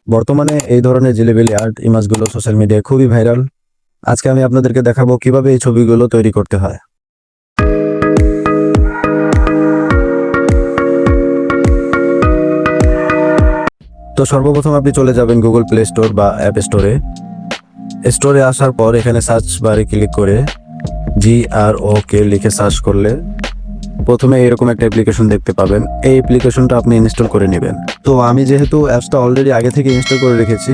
বর্তমানে এই ধরনের জিলিবিলি আর্ট ইমেজগুলো সোশ্যাল মিডিয়ায় খুবই ভাইরাল। আজকে আমি আপনাদেরকে দেখাবো কিভাবে এই ছবিগুলো তৈরি করতে হয়। তো সর্বপ্রথম আপনি চলে যাবেন গুগল প্লে স্টোর বা অ্যাপ স্টোরে। স্টোরে আসার পর এখানে সার্চ বারে ক্লিক করে GROK লিখে সার্চ করলে প্রথমে এরকম একটা অ্যাপ্লিকেশন দেখতে পাবেন। এই অ্যাপ্লিকেশনটা আপনি ইনস্টল করে নেবেন। তো আমি যেহেতু অ্যাপসটা অলরেডি আগে থেকে ইনস্টল করে রেখেছি,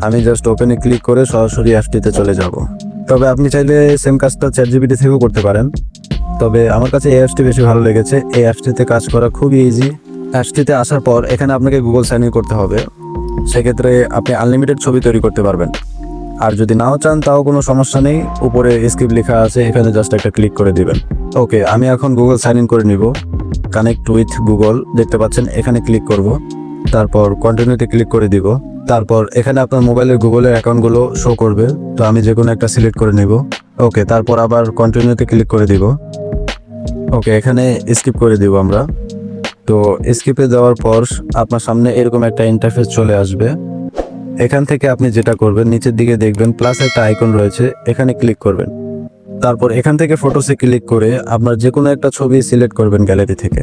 আমি জাস্ট ওপেনে ক্লিক করে সরাসরি অ্যাপটিতে চলে যাব। তবে আপনি চাইলে সেম কাজটা ChatGPT থেকেও করতে পারেন। তবে আমার কাছে এই অ্যাপসটি বেশি ভালো লেগেছে। এই অ্যাপসটিতে কাজ করা খুবই ইজি। অ্যাপসটিতে আসার পর এখানে আপনাকে গুগল সাইন ইন করতে হবে। সেক্ষেত্রে আপনি আনলিমিটেড ছবি তৈরি করতে পারবেন। আর যদি নাও চান তাও কোনো সমস্যা নেই, উপরে স্ক্রিপ্ট লেখা আছে, এখানে জাস্ট একটা ক্লিক করে দিবেন। ওকে, আমি এখন গুগল সাইন ইন করে নিব। কানেক্ট উইথ গুগল দেখতে পাচ্ছেন, এখানে ক্লিক করব। তারপর কন্টিনিউতে ক্লিক করে দিব। তারপর এখানে আপনার মোবাইলের গুগলের অ্যাকাউন্টগুলো শো করবে। তো আমি যে কোনো একটা সিলেক্ট করে নিব। ওকে, তারপর আবার কন্টিনিউতে ক্লিক করে দিব। ওকে, এখানে স্কিপ করে দিব আমরা। তো স্কিপে দেওয়ার পর আপনার সামনে এরকম একটা ইন্টারফেস চলে আসবে। এখান থেকে আপনি যেটা করবেন, নিচের দিকে দেখবেন প্লাস একটা আইকন রয়েছে, এখানে ক্লিক করবেন। তারপর এখান থেকে ফটোসে ক্লিক করে আপনার যে কোনো একটা ছবি সিলেক্ট করবেন গ্যালারি থেকে।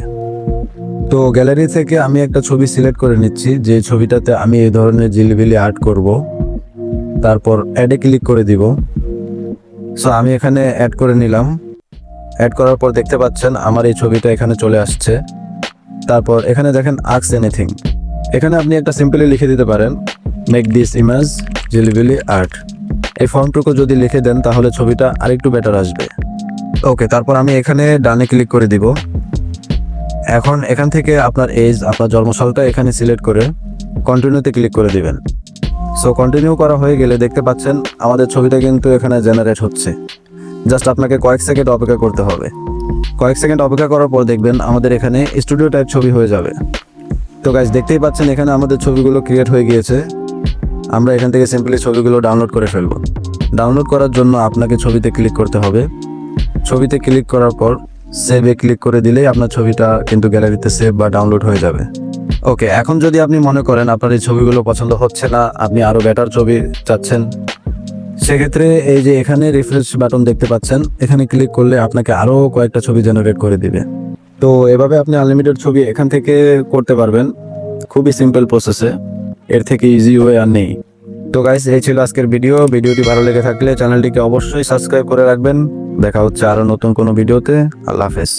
তো গ্যালারি থেকে আমি একটা ছবি সিলেক্ট করে নিচ্ছি, যে ছবিটাতে আমি এই ধরনের জিলিবিলি আর্ট করব। তারপর অ্যাডে ক্লিক করে দিব। সো আমি এখানে অ্যাড করে নিলাম। অ্যাড করার পর দেখতে পাচ্ছেন আমার এই ছবিটা এখানে চলে আসছে। তারপর এখানে দেখেন আস্ক এনিথিং, এখানে আপনি একটা সিম্পলি লিখে দিতে পারেন মেক দিস ইমেজ জিলিবিলি আর্ট। এই ফর্মটুকু যদি লিখে দেন তাহলে ছবিটা আরেকটু বেটার আসবে। ওকে, তারপর আমি এখানে ডানে ক্লিক করে দিব। এখন এখান থেকে আপনার এজ, আপনার জন্মসালটা এখানে সিলেক্ট করে কন্টিনিউতে ক্লিক করে দিবেন। সো কন্টিনিউ করা হয়ে গেলে দেখতে পাচ্ছেন আমাদের ছবিটা কিন্তু এখানে জেনারেট হচ্ছে। জাস্ট আপনাকে কয়েক সেকেন্ড অপেক্ষা করতে হবে। কয়েক সেকেন্ড অপেক্ষা করার পর দেখবেন আমাদের এখানে স্টুডিও টাইপ ছবি হয়ে যাবে। তো গাইস, দেখতেই পাচ্ছেন এখানে আমাদের ছবিগুলো ক্রিয়েট হয়ে গিয়েছে। আমরা এখান থেকে সিম্পলি ছবিগুলো ডাউনলোড করে ফেলবো। ডাউনলোড করার জন্য আপনাকে ছবিতে ক্লিক করতে হবে। ছবিতে ক্লিক করার পর সেভে ক্লিক করে দিলেই আপনার ছবিটা কিন্তু গ্যালারিতে সেভ বা ডাউনলোড হয়ে যাবে। ওকে, এখন যদি আপনি মনে করেন আপনার এই ছবিগুলো পছন্দ হচ্ছে না, আপনি আরও বেটার ছবি চাচ্ছেন, সেক্ষেত্রে এই যে এখানে রিফ্রেশ বাটন দেখতে পাচ্ছেন, এখানে ক্লিক করলে আপনাকে আরও কয়েকটা ছবি জেনারেট করে দিবে। তো এভাবে আপনি আনলিমিটেড ছবি এখান থেকে করতে পারবেন, খুবই সিম্পল প্রসেসে। এর থেকে ইজি ওয়ে আর নেই। তো গাইস, এই ছিল আজকের ভিডিওটি ভালো লেগে থাকলে চ্যানেলটিকে অবশ্যই সাবস্ক্রাইব করে রাখবেন। দেখা হচ্ছে আরও নতুন কোনো ভিডিওতে। আল্লাহ হাফেজ।